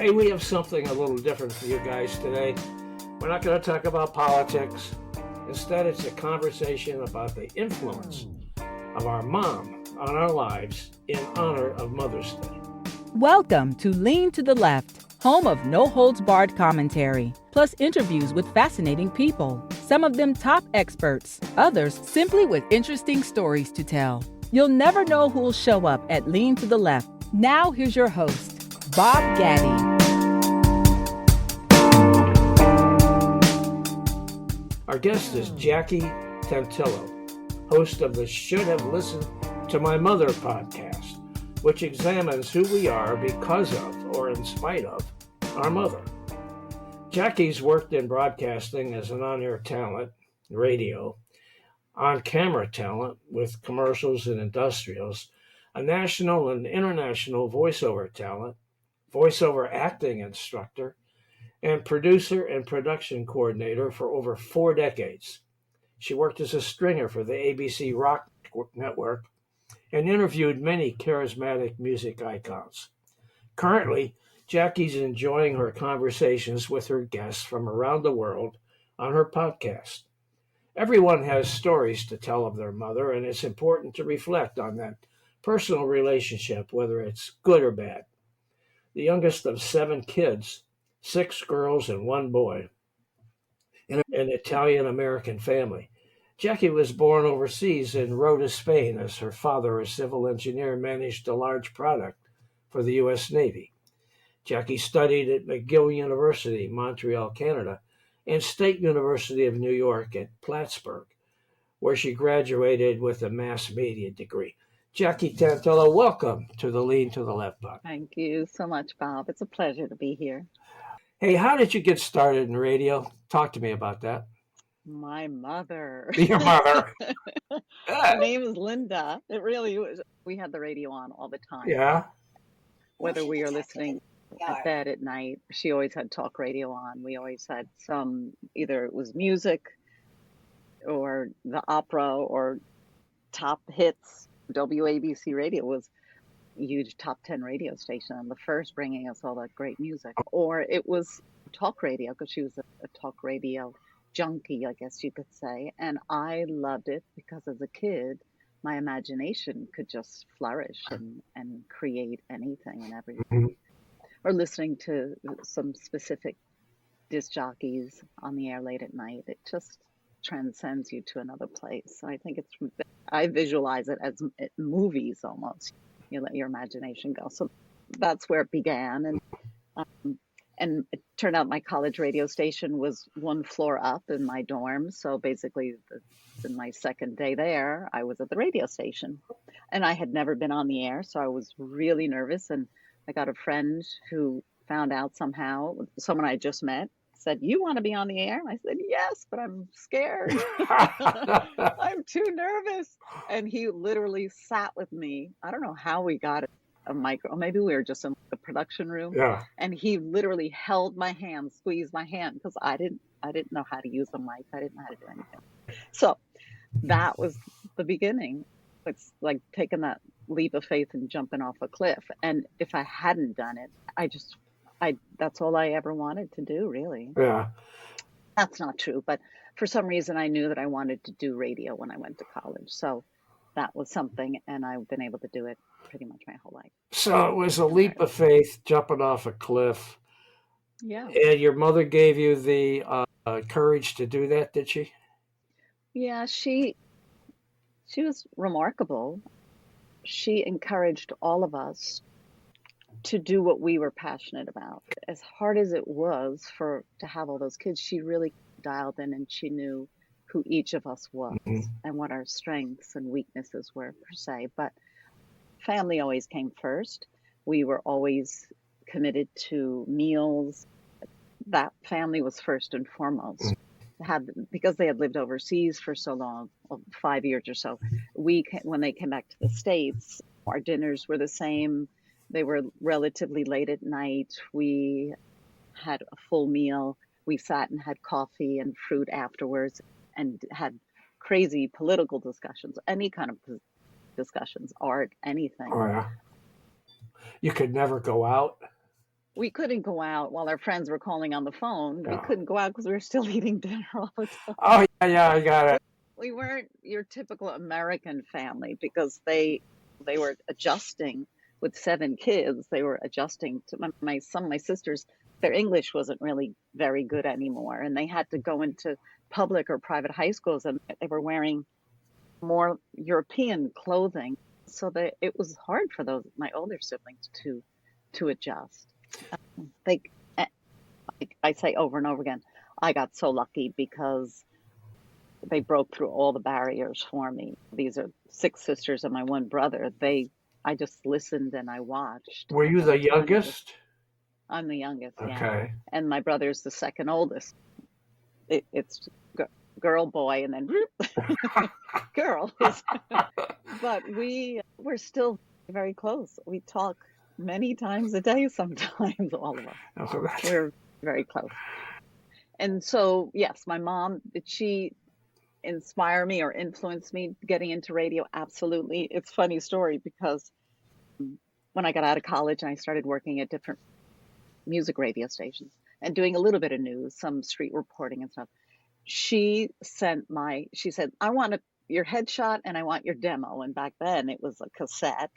Hey, we have something a little different for you guys today. We're not going to talk about politics. Instead, it's a conversation about the influence of our mom on our lives in honor of Mother's Day. Welcome to Lean to the Left, home of no-holds-barred commentary, plus interviews with fascinating people. Some of them top experts, others simply with interesting stories to tell. You'll never know who'll show up at Lean to the Left. Now here's your host, Bob Gaddy. Our guest is Jackie Tantillo, host of the Should Have Listened to My Mother podcast, which examines who we are because of or in spite of our mother. Jackie's worked in broadcasting as an on-air talent, radio, on-camera talent with commercials and industrials, a national and international voiceover talent, voiceover acting instructor, and producer and production coordinator for over 4 decades. She worked as a stringer for the ABC Rock Network and interviewed many charismatic music icons. Currently, Jackie's enjoying her conversations with her guests from around the world on her podcast. Everyone has stories to tell of their mother, and it's important to reflect on that personal relationship, whether it's good or bad. The youngest of 7 kids, 6 girls and 1 boy, in an Italian-American family. Jackie was born overseas in Rota, Spain, as her father, a civil engineer, managed a large product for the U.S. Navy. Jackie studied at McGill University, Montreal, Canada, and State University of New York at Plattsburgh, where she graduated with a mass media degree. Jackie Tantillo, welcome to the Lean to the Left podcast. Thank you so much, Bob. It's a pleasure to be here. Hey, how did you get started in radio? Talk to me about that. My mother. Your mother. Her name is Linda. It really was. We had the radio on all the time. Yeah. Whether we were listening at bed at night, she always had talk radio on. We always had either it was music or the opera or top hits. WABC radio was a huge top 10 radio station and the first bringing us all that great music. Or it was talk radio, because she was a talk radio junkie, I guess you could say. And I loved it because as a kid, my imagination could just flourish and create anything and everything. Mm-hmm. Or listening to some specific disc jockeys on the air late at night. It just transcends you to another place. I think I visualize it as movies almost. You let your imagination go. So that's where it began. And it turned out my college radio station was 1 floor up in my dorm. So basically, in my second day there, I was at the radio station. And I had never been on the air, so I was really nervous. And I got a friend who found out somehow, someone I just met, said, "You want to be on the air?" I said, "Yes, but I'm scared. I'm too nervous." And he literally sat with me. I don't know how we got a micro, or maybe we were just in the production room. Yeah. And he literally held my hand, squeezed my hand, because I didn't know how to use a mic. I didn't know how to do anything. So that was the beginning. It's like taking that leap of faith and jumping off a cliff. And if I hadn't done it, that's all I ever wanted to do, really. Yeah. That's not true. But for some reason, I knew that I wanted to do radio when I went to college. So that was something. And I've been able to do it pretty much my whole life. So it was a leap of faith, jumping off a cliff. Yeah. And your mother gave you the courage to do that, did she? Yeah, she was remarkable. She encouraged all of us to do what we were passionate about. As hard as it was to have all those kids, she really dialed in and she knew who each of us was and what our strengths and weaknesses were, per se. But family always came first. We were always committed to meals. That family was first and foremost. Because they had lived overseas for so long, 5 years or so, when they came back to the States, our dinners were the same. They were relatively late at night. We had a full meal. We sat and had coffee and fruit afterwards and had crazy political discussions, any kind of discussions, art, anything. Oh, yeah. You could never go out? we couldn't go out while our friends were calling on the phone. We Yeah. couldn't go out because we were still eating dinner all the time. Oh, yeah, I got it. We weren't your typical American family because they were adjusting with 7 kids. They were adjusting to my sisters. Their English wasn't really very good anymore, and they had to go into public or private high schools, and they were wearing more European clothing. So it was hard for my older siblings to adjust. They, I say over and over again, I got so lucky because they broke through all the barriers for me. These are 6 sisters and my one brother. I just listened and I watched. Were you the youngest? I'm the youngest, yeah. Okay. And my brother's the second oldest. It's girl, boy, and then girl. But we're still very close. We talk many times a day sometimes, all of us. Oh, We're very close. And so, yes, my mom, did she inspire me or influence me getting into radio? Absolutely. It's a funny story because when I got out of college and I started working at different music radio stations and doing a little bit of news, some street reporting and stuff, she said, I want your headshot and I want your demo. And back then it was a cassette.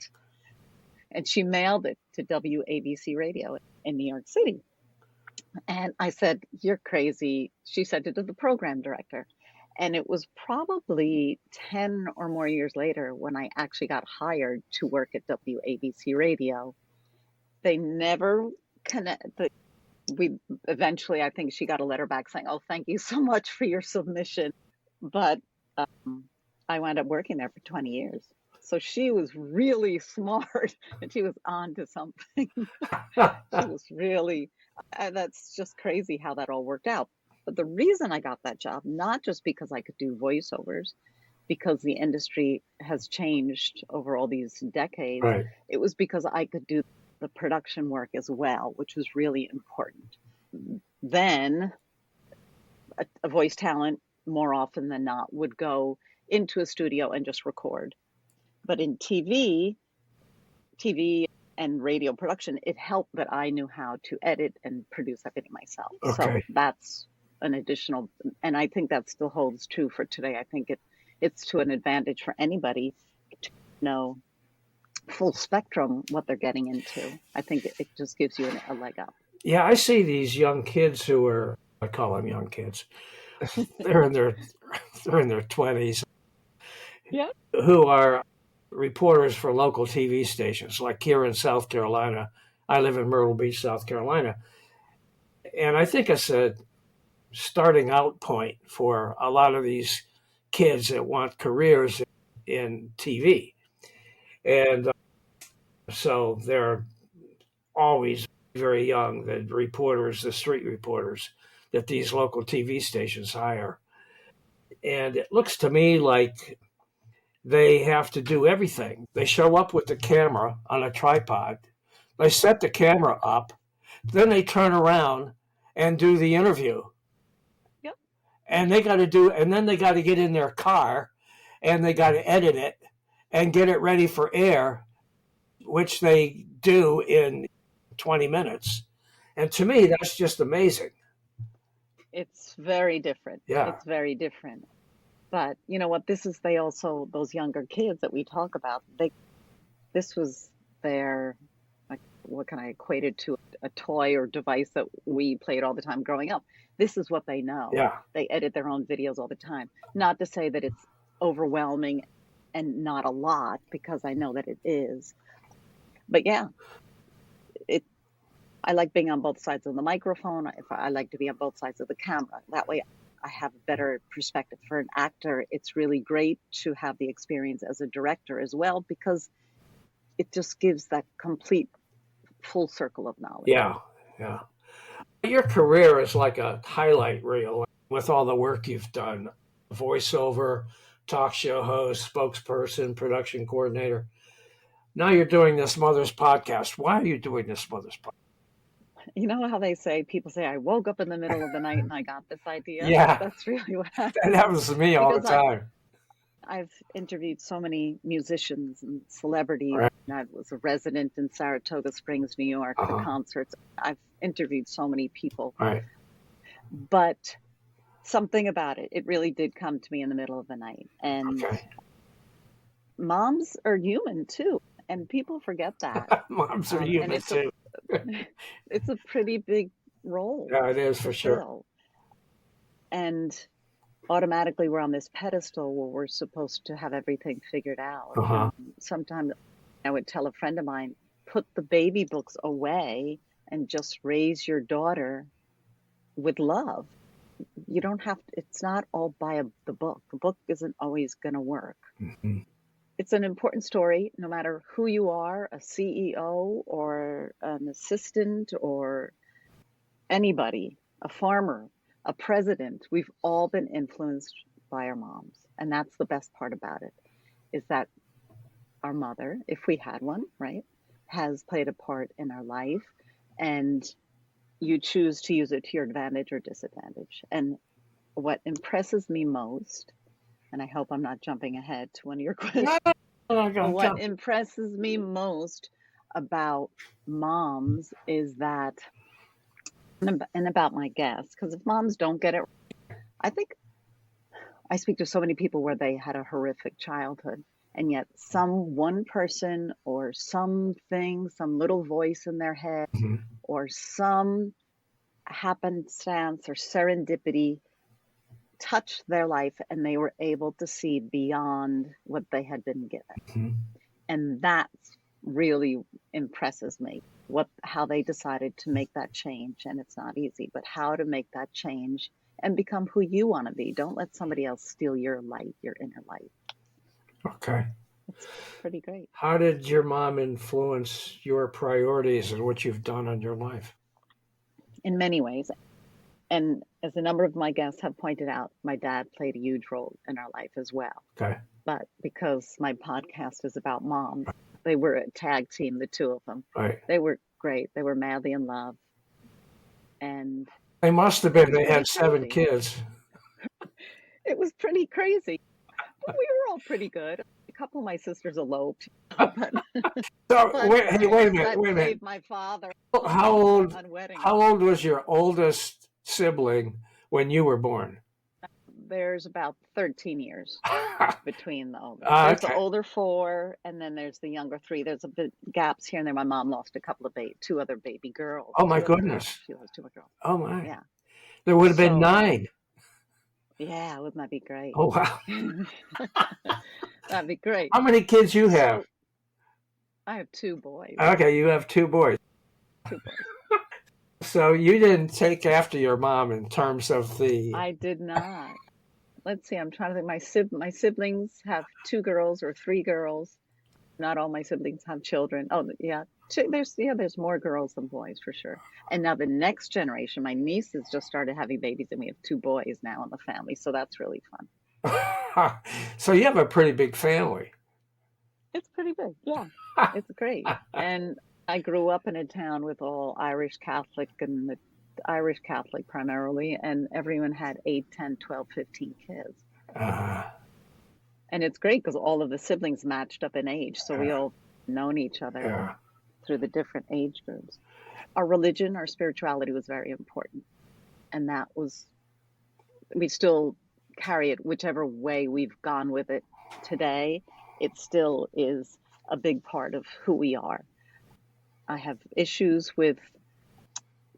And she mailed it to WABC Radio in New York City. And I said, you're crazy. She sent it to the program director. And it was probably 10 or more years later when I actually got hired to work at WABC Radio. They never connected. Eventually, I think she got a letter back saying, oh, thank you so much for your submission. But I wound up working there for 20 years. So she was really smart and she was on to something. She was really, that's just crazy how that all worked out. But the reason I got that job, not just because I could do voiceovers, because the industry has changed over all these decades, right. It was because I could do the production work as well, which was really important. Then a voice talent, more often than not, would go into a studio and just record. But in TV and radio production, it helped that I knew how to edit and produce everything myself. Okay. So that's an additional, and I think that still holds true for today. I think it's to an advantage for anybody to know full spectrum what they're getting into. I think it just gives you a leg up. Yeah, I see these young kids who are, I call them young kids. they're in their 20s. Yeah. Who are reporters for local TV stations, like here in South Carolina. I live in Myrtle Beach, South Carolina. And I think it's a starting out point for a lot of these kids that want careers in TV. And so they're always very young, the reporters, the street reporters that these local TV stations hire. And it looks to me like they have to do everything. They show up with the camera on a tripod. They set the camera up. Then they turn around and do the interview. Yep. And then they got to get in their car and they got to edit it and get it ready for air, which they do in 20 minutes. And to me, that's just amazing. It's very different. Yeah. It's very different. But you know what? Those younger kids that we talk about, this was their, like, what can I equate it to? A toy or device that we played all the time growing up. This is what they know. Yeah. They edit their own videos all the time. Not to say that it's overwhelming and not a lot, because I know that it is. But yeah, I like being on both sides of the microphone. I like to be on both sides of the camera. That way I have a better perspective. For an actor, it's really great to have the experience as a director as well, because it just gives that complete full circle of knowledge. Yeah. Your career is like a highlight reel with all the work you've done. Voiceover, talk show host, spokesperson, production coordinator. Now you're doing this Mother's Podcast. Why are you doing this Mother's Podcast? You know how people say, I woke up in the middle of the night and I got this idea? Yeah. That's really what happened. That happens to me all the time. I've interviewed so many musicians and celebrities. Right. I was a resident in Saratoga Springs, New York for Uh-huh. concerts. I've interviewed so many people, Right. but something about it, it really did come to me in the middle of the night. And Okay. moms are human too, and people forget that. Moms are And human too. it's a pretty big role Yeah, it is to for sure. fill. And automatically we're on this pedestal where we're supposed to have everything figured out. Uh-huh. Sometimes I would tell a friend of mine, put the baby books away and just raise your daughter with love. You don't have to, it's not all by the book. The book isn't always going to work. Mhm. It's an important story, no matter who you are, a CEO or an assistant or anybody, a farmer, a president. We've all been influenced by our moms. And that's the best part about it, is that our mother, if we had one, right, has played a part in our life. And you choose to use it to your advantage or disadvantage. And what impresses me most, and I hope I'm not jumping ahead to one of your questions, but what impresses me most about moms is that, and about my guests, because if moms don't get it, I think I speak to so many people where they had a horrific childhood, and yet one person or something, some little voice in their head, Mhm. or some happenstance or serendipity touched their life and they were able to see beyond what they had been given. Mhm. And that really impresses me, how they decided to make that change. And it's not easy, but how to make that change and become who you want to be. Don't let somebody else steal your light, your inner light. Okay. It's pretty great. How did your mom influence your priorities and what you've done in your life? In many ways. And as a number of my guests have pointed out, my dad played a huge role in our life as well. Okay. But because my podcast is about moms, they were a tag team, the two of them. Right. They were great. They were madly in love. And They must have been. it was They pretty had 7 crazy. kids. It was pretty crazy. But we were all pretty good. A couple of my sisters eloped, but So wait a that minute. saved my father How old? on weddings. How old was your oldest sibling when you were born? There's about 13 years between the older. Ah, There's the okay. older 4, and then there's the younger 3. There's a bit gaps here and there. My mom lost a couple of 2 other baby girls. Oh my 2 other girls. goodness. She lost 2 more girls. Oh my. Yeah. There would have been So 9. yeah, wouldn't that be great? Oh wow. That'd be great. How many kids you have? So I have 2 boys. Okay, you have 2 boys. 2 boys. So you didn't take after your mom in terms of the. I did not. Let's see. I'm trying to think. My siblings have 2 girls or 3 girls. Not all my siblings have children. Oh, yeah. There's more girls than boys for sure. And now the next generation, my nieces just started having babies, and we have 2 boys now in the family. So that's really fun. So you have a pretty big family. It's pretty big. Yeah, it's great. And I grew up in a town with all Irish Catholic and the Irish Catholic primarily, and everyone had 8, 10, 12, 15 kids. Uh, And it's great because all of the siblings matched up in age. So we all known each other yeah. through the different age groups. Our religion, our spirituality was very important. And we still carry it whichever way we've gone with it today. It still is a big part of who we are. I have issues with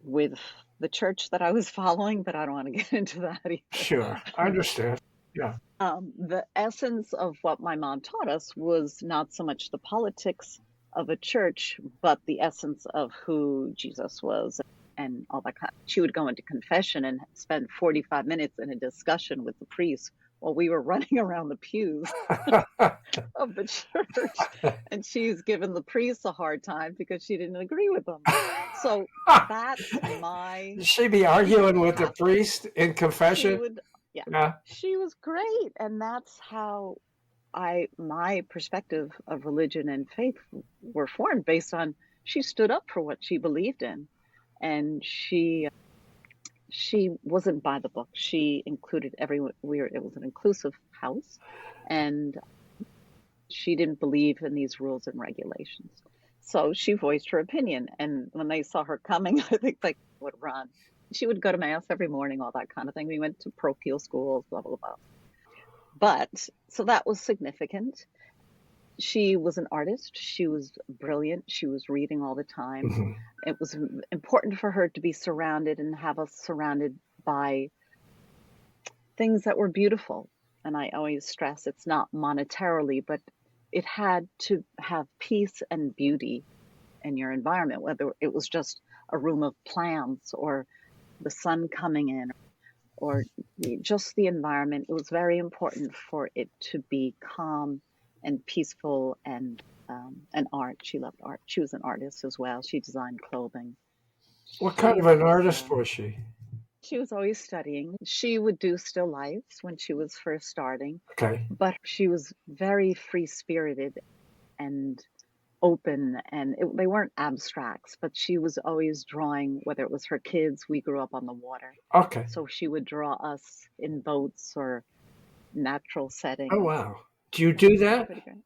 the church that I was following, but I don't want to get into that either. Sure, I understand. Yeah. The essence of what my mom taught us was not so much the politics of a church, but the essence of who Jesus was and all that kind. She would go into confession and spend 45 minutes in a discussion with the priest while we were running around the pews of the church. And she's given the priest a hard time because she didn't agree with them. So that's She'd be arguing with the priest in confession. She would, yeah. She was great. And that's how my perspective of religion and faith were formed based on she stood up for what she believed in. And she wasn't by the book. She included everyone. It was an inclusive house, And she didn't believe in these rules and regulations. So she voiced her opinion. And when they saw her coming, I think they would run. She would go to mass every morning, all that kind of thing. We went to parochial schools, blah, blah, blah. But so that was significant. She was an artist. She was brilliant. She was reading all the time. Mm-hmm. It was important for her to be surrounded and have us surrounded by things that were beautiful. And I always stress it's not monetarily, but it had to have peace and beauty in your environment, whether it was just a room of plants or the sun coming in or just the environment. It was very important for it to be calm and peaceful and art. She loved art. She was an artist as well. She designed clothing. What kind of an artist was she? She was always studying. She would do still lifes when she was first starting, Okay. but she was very free-spirited and open, and they weren't abstracts, but she was always drawing, whether it was her kids. We grew up on the water. Okay. So she would draw us in boats or natural settings. Oh, wow. Do you do that? Pretty great.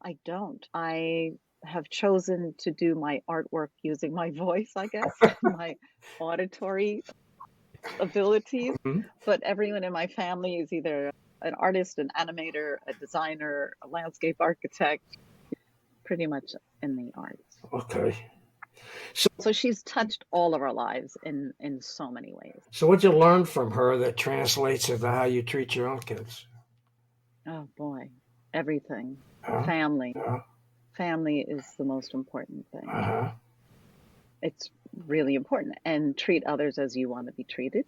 I don't. I have chosen to do my artwork using my voice, I guess, my auditory abilities. Mm-hmm. But everyone in my family is either an artist, an animator, a designer, a landscape architect, pretty much in the arts. Okay. So she's touched all of our lives in so many ways. So what'd you learn from her that translates into how you treat your own kids? Oh boy, everything. Uh-huh. Family. Uh-huh. Family is the most important thing. Uh-huh. It's really important. And treat others as you want to be treated.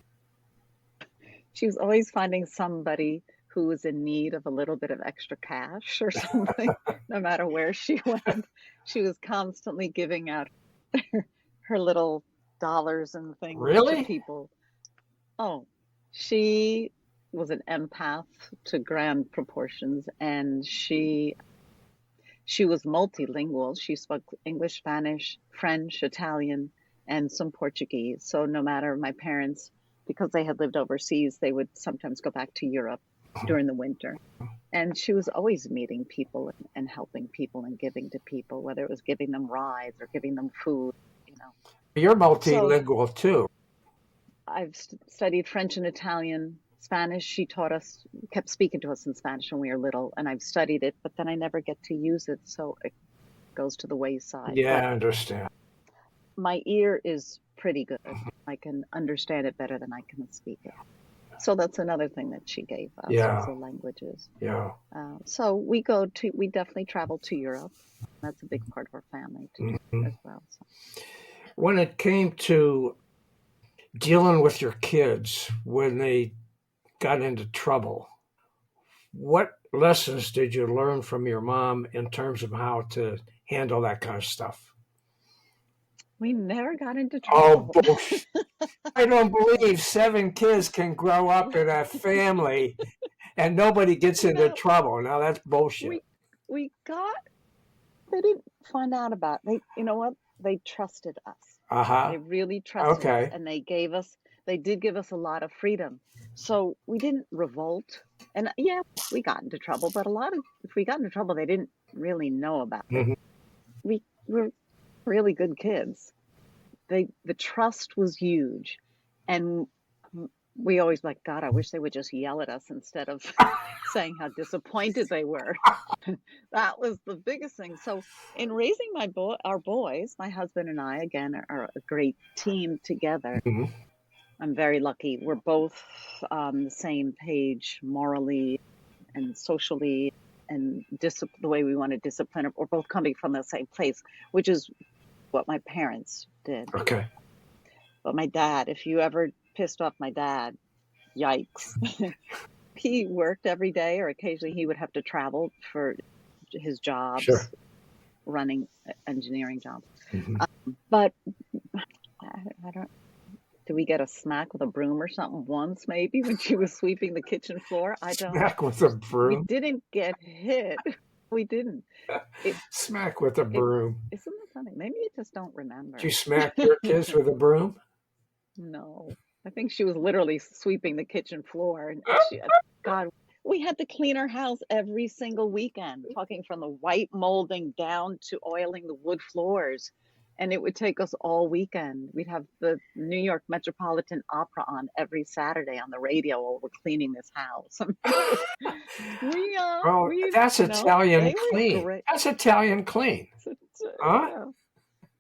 She was always finding somebody who was in need of a little bit of extra cash or something, no matter where she went. She was constantly giving out her little dollars and things Really? to people. Oh, she was an empath to grand proportions, and she was multilingual. She spoke English, Spanish, French, Italian, and some Portuguese. So no matter my parents, because they had lived overseas, they would sometimes go back to Europe during the winter. And she was always meeting people and helping people and giving to people, whether it was giving them rides or giving them food, you know. You're multilingual too. I've studied French and Italian. Spanish, she taught us, kept speaking to us in Spanish when we were little, and I've studied it, but then I never get to use it, so it goes to the wayside. Yeah, But I understand. my ear is pretty good. I can understand it better than I can speak it. So that's another thing that she gave us, was the languages. Yeah. So we definitely travel to Europe. That's a big part of our family too, as well. So. When it came to dealing with your kids when they got into trouble, what lessons did you learn from your mom in terms of how to handle that kind of stuff? We never got into trouble. Oh, bullshit. I don't believe 7 kids can grow up in a family and nobody gets into trouble. Now that's bullshit. They didn't find out about it. You know what? They trusted us. Uh-huh. They really trusted us, Okay. and they did give us a lot of freedom. So we didn't revolt. And yeah, we got into trouble, but if we got into trouble, they didn't really know about it. Mhm. We were really good kids. The trust was huge. And we always like, God, I wish they would just yell at us instead of saying how disappointed they were. That was the biggest thing. So in raising our boys, my husband and I, again, are a great team together. Mhm. I'm very lucky. We're both on the same page morally and socially, and the way we want to discipline. We're both coming from the same place, which is what my parents did. Okay. But my dad, if you ever pissed off my dad, yikes. He worked every day, or occasionally he would have to travel for his jobs, Sure. running engineering jobs. Mhm. But I don't. Did we get a smack with a broom or something once, maybe, when she was sweeping the kitchen floor? I don't. Smack with a We broom. didn't get hit. We didn't. Smack with a broom. Isn't that funny? Maybe you just don't remember. Did you smack your kids with a broom? No, I think she was literally sweeping the kitchen floor, and God, We had to clean our house every single weekend, talking from the white molding down to oiling the wood floors. And it would take us all weekend. We'd have the New York Metropolitan Opera on every Saturday on the radio while we're cleaning this house. I mean, it was, Oh, that's Italian they were clean. great. That's Italian clean. Huh?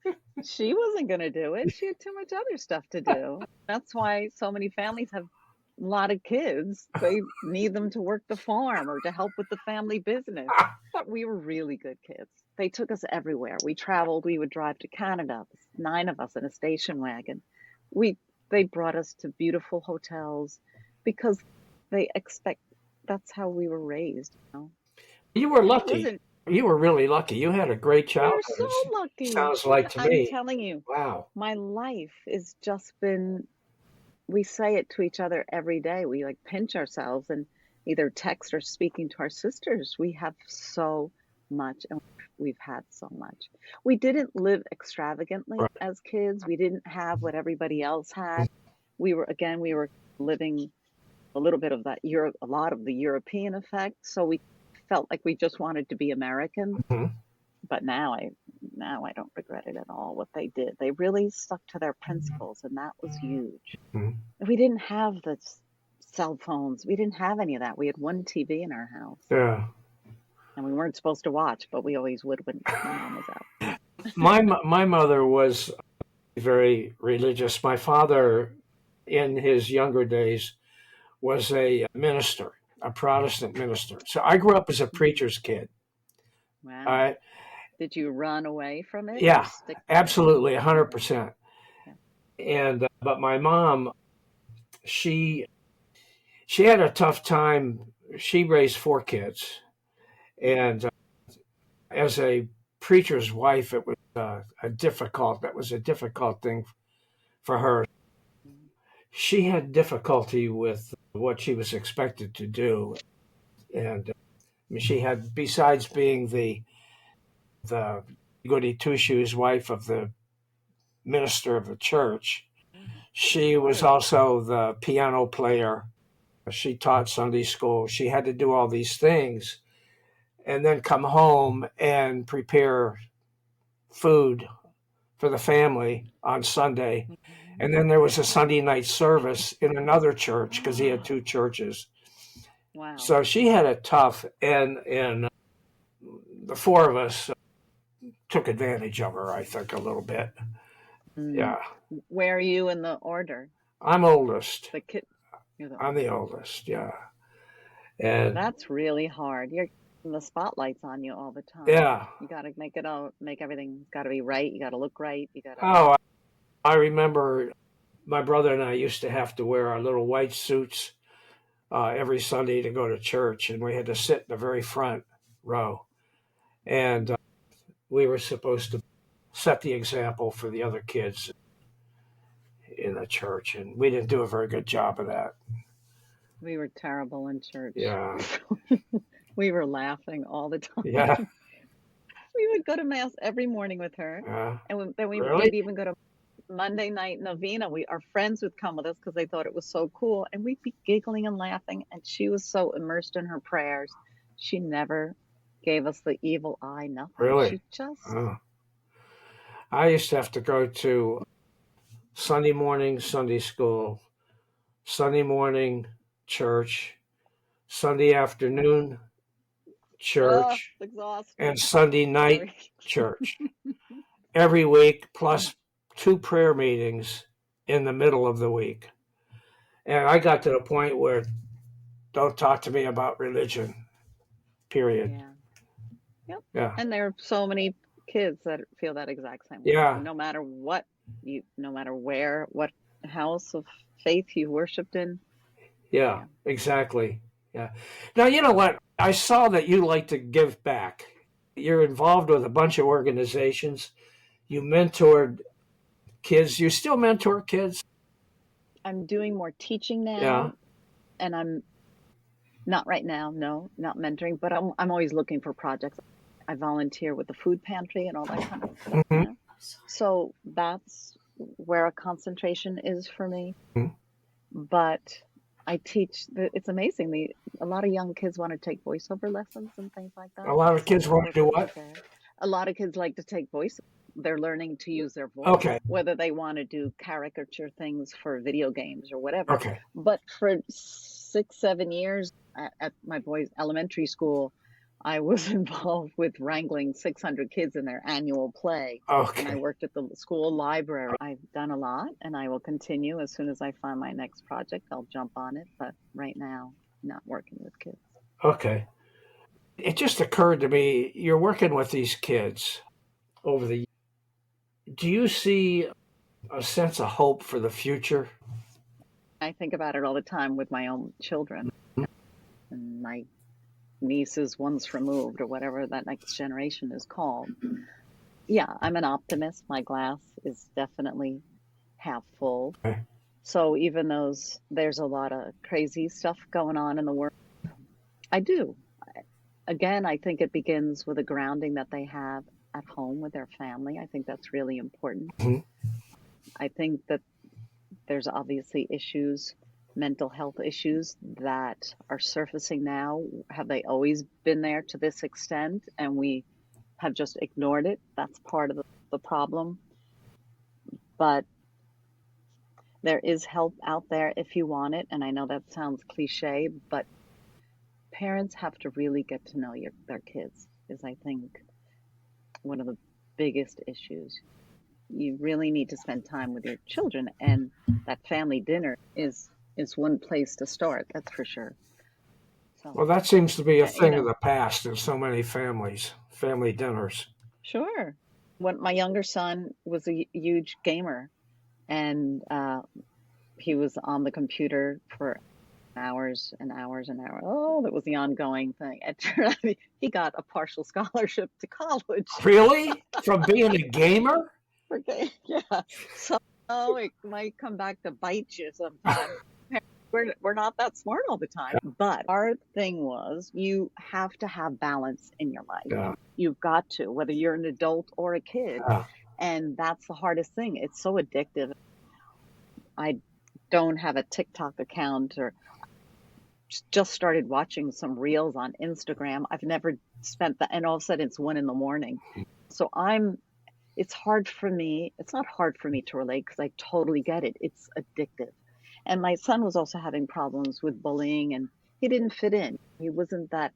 Yeah. She wasn't going to do it. She had too much other stuff to do. That's why so many families have a lot of kids. They need them to work the farm or to help with the family business. But we were really good kids. They took us everywhere. We traveled. We would drive to Canada, 9 of us in a station wagon. They brought us to beautiful hotels because they expect that's how we were raised. You were And it lucky. wasn't. You were really lucky. You had a great We were childhood. so It lucky. sounds like to I'm me. telling you, Wow. my life has just been, we say it to each other every day. We like pinch ourselves and either text or speaking to our sisters. We have so much and we've had so much. We didn't live extravagantly Right. as kids. We didn't have what everybody else had. We were living a little bit of that a lot of the European effect. So we felt like we just wanted to be American. Mhm. But now I don't regret it at all what they did. They really stuck to their principles, and that was huge. Mhm. We didn't have the cell phones. We didn't have any of that. We had one TV in our house, Yeah. and we weren't supposed to watch, but we always would when mom was out. My mother was very religious. My father, in his younger days, was a minister, a Protestant minister. So I grew up as a preacher's kid. Wow. Did you run away from it or Yeah, stick with it? absolutely, 100%. Yeah. And but my mom, she had a tough time. She raised 4 kids, and as a preacher's wife, it was that was a difficult thing for her. She had difficulty with what she was expected to do, and I mean, she had, besides being the goody two shoes wife of the minister of the church, she was also the piano player. She taught Sunday school. She had to do all these things and then come home and prepare food for the family on Sunday. And then there was a Sunday night service in another church because he had 2 churches. Wow. So she had it tough, and the 4 of us took advantage of her, I think, a little bit. Yeah. Where are you in the order? I'm oldest. The kid. I'm the oldest, yeah. And that's really hard. The spotlight's on you all the time. yeah. You got to make everything got to be right. You got to look right. You got to. Oh, I remember my brother and I used to have to wear our little white suits every Sunday to go to church, and we had to sit in the very front row. And we were supposed to set the example for the other kids in the church, and we didn't do a very good job of that. We were terrible in church. Yeah. We were laughing all the time. Yeah. We would go to mass every morning with her, and then we'd even go to Monday night novena. Our friends would come with us because they thought it was so cool, and we'd be giggling and laughing. And she was so immersed in her prayers, she never gave us the evil eye. Nothing. Really? She just. I used to have to go to Sunday morning Sunday school, Sunday morning church, Sunday afternoon church, and Sunday night church every week, plus 2 prayer meetings in the middle of the week. And I got to the point where don't talk to me about religion, period. Yeah. Yep. Yeah. And there are so many kids that feel that exact same way. Yeah. No matter what no matter where, what house of faith you worshipped in. Yeah, exactly. Yeah. Now, you know what? I saw that you like to give back. You're involved with a bunch of organizations. You mentored kids. You still mentor kids? I'm doing more teaching now. Yeah. And I'm not right now, no, not mentoring, but I'm always looking for projects. I volunteer with the food pantry and all that kind of stuff. Mm-hmm. You know? So that's where a concentration is for me. Mm-hmm. But I teach. It's amazing. A lot of young kids want to take voiceover lessons and things like A that. lot of kids want to do what? Okay. A lot of kids like to take voice. They're learning to use their Okay. voice, whether they want to do caricature things for video games or whatever. Okay. But for 6, 7 years at my boys' elementary school, I was involved with wrangling 600 kids in their annual play. And I Okay. worked at the school library. I've done a lot, and I will continue. As soon as I find my next project, I'll jump on it. But right now, not working with kids. Okay. It just occurred to me, you're working with these kids over the. Do you see a sense of hope for the future? I think about it all the time with my own children and my nieces once removed, or whatever that next generation is called. Yeah, I'm an optimist. My glass is definitely half full. Okay. So even though there's a lot of crazy stuff going on in the world, I do. Again, I think it begins with a grounding that they have at home with their family. I think that's really important. Mhm. I think that there's obviously issues, mental health issues that are surfacing now. Have they always been there to this extent and we have just ignored it? That's part of the problem. But there is help out there if you want it. And I know that sounds cliche, but parents have to really get to know their kids, is I think one of the biggest issues. You really need to spend time with your children, and that family dinner is one place to start, that's for sure. So, Well, that seems to be a you thing of know, the past in so many families, family dinners. sure. When my younger son was a huge gamer, and he was on the computer for hours and hours and hours. Oh, that was the ongoing thing. It turned out he got a partial scholarship to college. Really? From being a gamer? Okay, yeah. So it might come back to bite you sometime. We're not that smart all the time, but our thing was you have to have balance in your life. Yeah. You've got to, whether you're an adult or a kid. Yeah. And that's the hardest thing. It's so addictive. I don't have a TikTok account, or just started watching some reels on Instagram. I've never spent that, and all of a sudden it's 1 a.m. So it's hard for me. It's not hard for me to relate because I totally get it. It's addictive. And my son was also having problems with bullying, and he didn't fit in. He wasn't that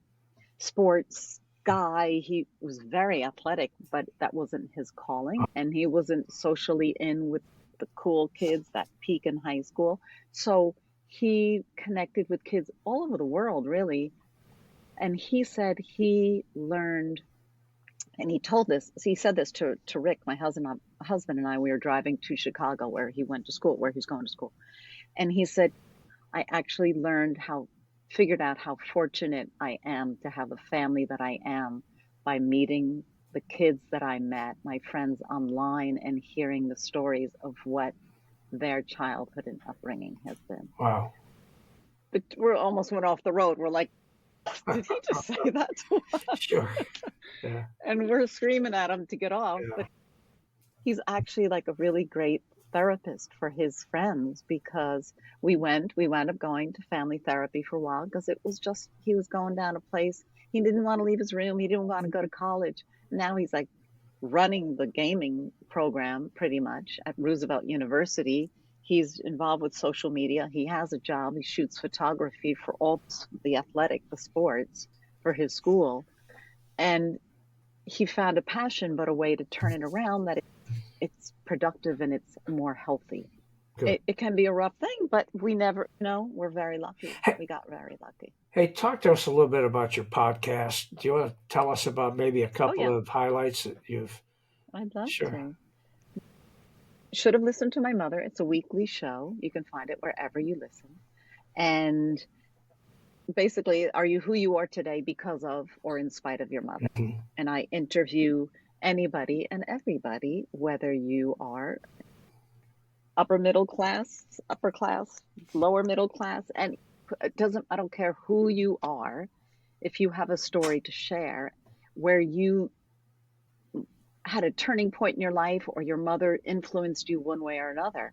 sports guy. He was very athletic, but that wasn't his calling. And he wasn't socially in with the cool kids that peak in high school. So he connected with kids all over the world, really. And he said he learned, and he said this to Rick, my husband and I, we were driving to Chicago where he went to school, where he's going to school. And he said, I actually figured out how fortunate I am to have a family that I am by meeting the kids that I met, my friends online, and hearing the stories of what their childhood and upbringing has been. Wow. But we almost went off the road. We're like, did he just say that to us? Sure. Yeah. And we're screaming at him to get off. Yeah. But he's actually like a really great therapist for his friends, because we wound up going to family therapy for a while, because it was just, he was going down a place. He didn't want to leave his room. He didn't want to go to college. Now he's like running the gaming program pretty much at Roosevelt University. He's involved with social media. He has a job. He shoots photography for all the sports for his school. And he found a passion, but a way to turn it around that it's productive and it's more healthy. It can be a rough thing, but we're very lucky. We got very lucky. Hey, talk to us a little bit about your podcast. Do you want to tell us about maybe a couple of highlights that you've... I'd love to. Should have listened to my mother. It's a weekly show. You can find it wherever you listen. And basically, are you who you are today because of or in spite of your mother? Mm-hmm. And I interview anybody and everybody, whether you are upper middle class, upper class, lower middle class, and I don't care who you are. If you have a story to share where you had a turning point in your life or your mother influenced you one way or another,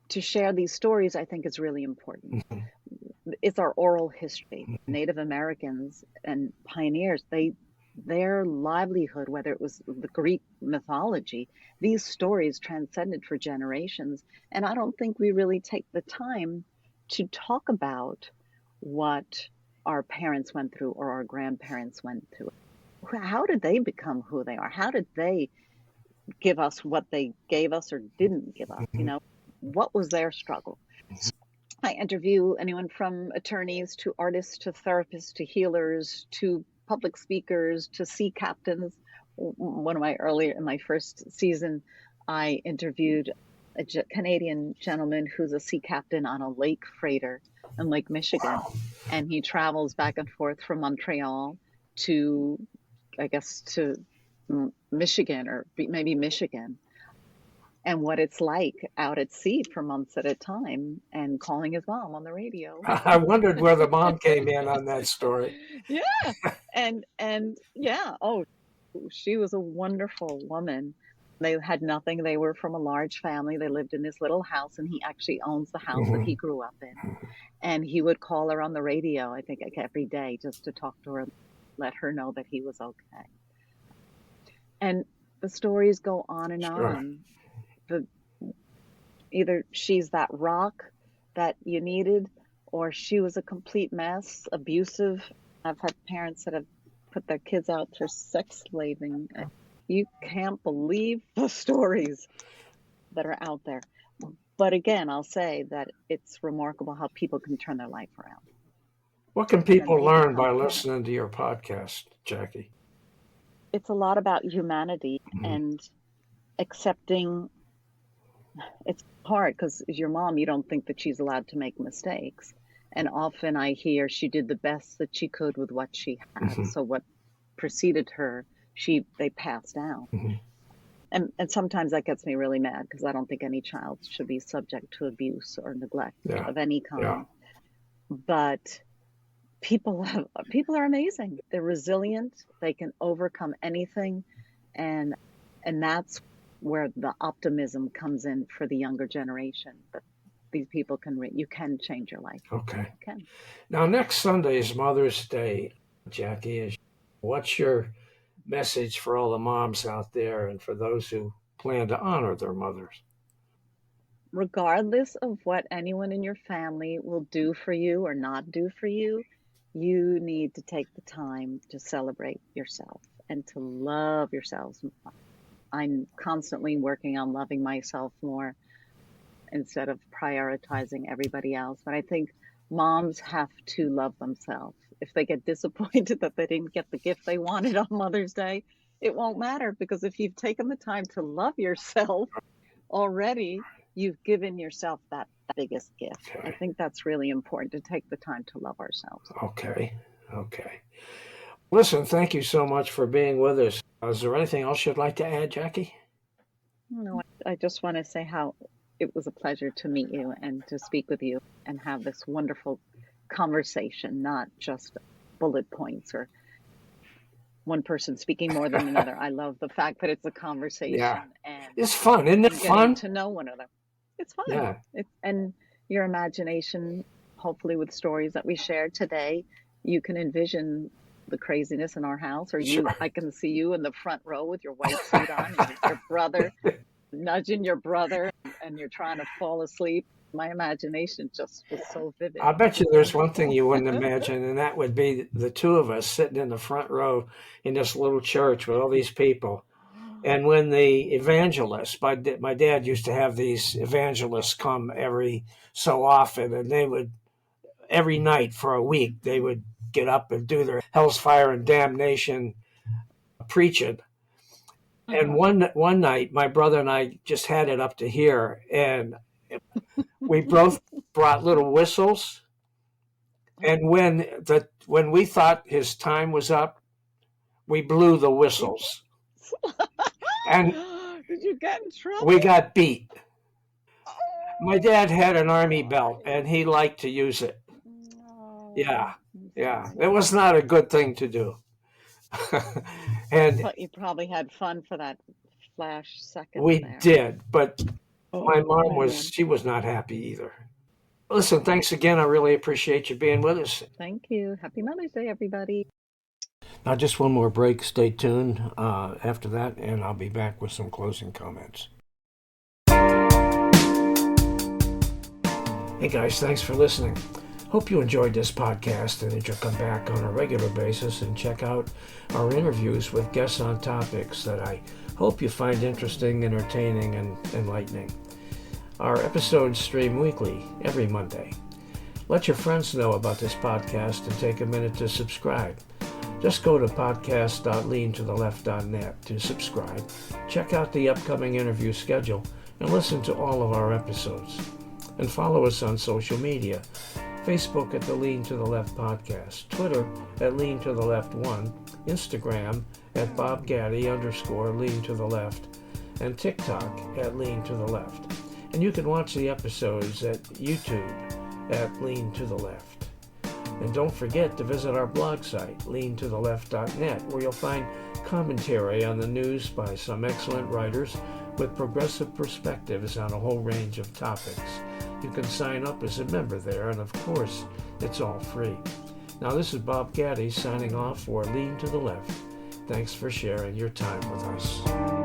to share these stories, I think, is really important. It's our oral history. Native Americans and pioneers, their livelihood, whether it was the Greek mythology, these stories transcended for generations. And I don't think we really take the time to talk about what our parents went through or our grandparents went through. How did they become who they are? How did they give us what they gave us or didn't give us? What was their struggle? I interview anyone from attorneys to artists to therapists to healers to public speakers to sea captains. In my first season, I interviewed a Canadian gentleman who's a sea captain on a lake freighter in Lake Michigan. And he travels back and forth from Montreal to, I guess, to Michigan or maybe Michigan. And what it's like out at sea for months at a time and calling his mom on the radio. I wondered where the mom came in on that story. Yeah. And yeah, she was a wonderful woman. They had nothing. They were from a large family. They lived in this little house, and he actually owns the house that he grew up in. And he would call her on the radio, I think, like every day, just to talk to her and let her know that he was okay. And the stories go on and on. Either she's that rock that you needed, or she was a complete mess, abusive. I've had parents that have put their kids out for sex slaving. You can't believe the stories that are out there. But again, I'll say that it's remarkable how people can turn their life around. What can people learn by listening to your podcast, Jackie? It's a lot about humanity and accepting. It's hard because as your mom, you don't think that she's allowed to make mistakes. And often I hear she did the best that she could with what she had. So what preceded her, they passed down. And sometimes that gets me really mad because I don't think any child should be subject to abuse or neglect of any kind. But people are amazing. They're resilient. They can overcome anything. And that's where the optimism comes in for the younger generation. That these people you can change your life. Okay. You can. Now, next Sunday is Mother's Day, Jackie. What's your message for all the moms out there and for those who plan to honor their mothers? Regardless of what anyone in your family will do for you or not do for you, you need to take the time to celebrate yourself and to love yourselves. I'm constantly working on loving myself more instead of prioritizing everybody else. But I think moms have to love themselves. If they get disappointed that they didn't get the gift they wanted on Mother's Day, it won't matter, because if you've taken the time to love yourself already, you've given yourself that biggest gift. Okay. I think that's really important, to take the time to love ourselves. Okay. Listen, thank you so much for being with us. Is there anything else you'd like to add, Jackie? No, I just want to say how it was a pleasure to meet you and to speak with you and have this wonderful conversation, not just bullet points or one person speaking more than another. I love the fact that it's a conversation. Yeah. And it's fun, isn't it? Fun to know one another. It's fun. Yeah. And your imagination, hopefully with stories that we shared today, you can envision the craziness in our house, or I can see you in the front row with your white suit on and your brother nudging your brother and you're trying to fall asleep. My imagination just was so vivid. I bet you there's one thing you wouldn't imagine, and that would be the two of us sitting in the front row in this little church with all these people. And when the evangelists, my dad used to have these evangelists come every so often, and they would, every night for a week, they would get up and do their hell's fire and damnation preaching. And one night, my brother and I just had it up to here, and we both brought little whistles. And when we thought his time was up, we blew the whistles. And did you get in trouble? We got beat. My dad had an army belt, and he liked to use it. Yeah. It was not a good thing to do. But you probably had fun for that flash second. We did, but My mom I am. she was not happy either. Listen, thanks again. I really appreciate you being with us. Thank you. Happy Mother's Day, everybody. Now, just one more break. Stay tuned after that, and I'll be back with some closing comments. Hey guys, thanks for listening. Hope you enjoyed this podcast and that you'll come back on a regular basis and check out our interviews with guests on topics that I hope you find interesting, entertaining, and enlightening. Our episodes stream weekly, every Monday. Let your friends know about this podcast and take a minute to subscribe. Just go to podcast.leantotheleft.net to subscribe, check out the upcoming interview schedule, and listen to all of our episodes. And follow us on social media. Facebook at the Lean to the Left Podcast, Twitter at Lean to the Left 1, Instagram at BobGaddy_Lean to the Left, and TikTok at Lean to the Left. And you can watch the episodes at YouTube at Lean to the Left. And don't forget to visit our blog site, leantotheleft.net, where you'll find commentary on the news by some excellent writers with progressive perspectives on a whole range of topics. You can sign up as a member there, and of course, it's all free. Now, this is Bob Gaddy signing off for Lean to the Left. Thanks for sharing your time with us.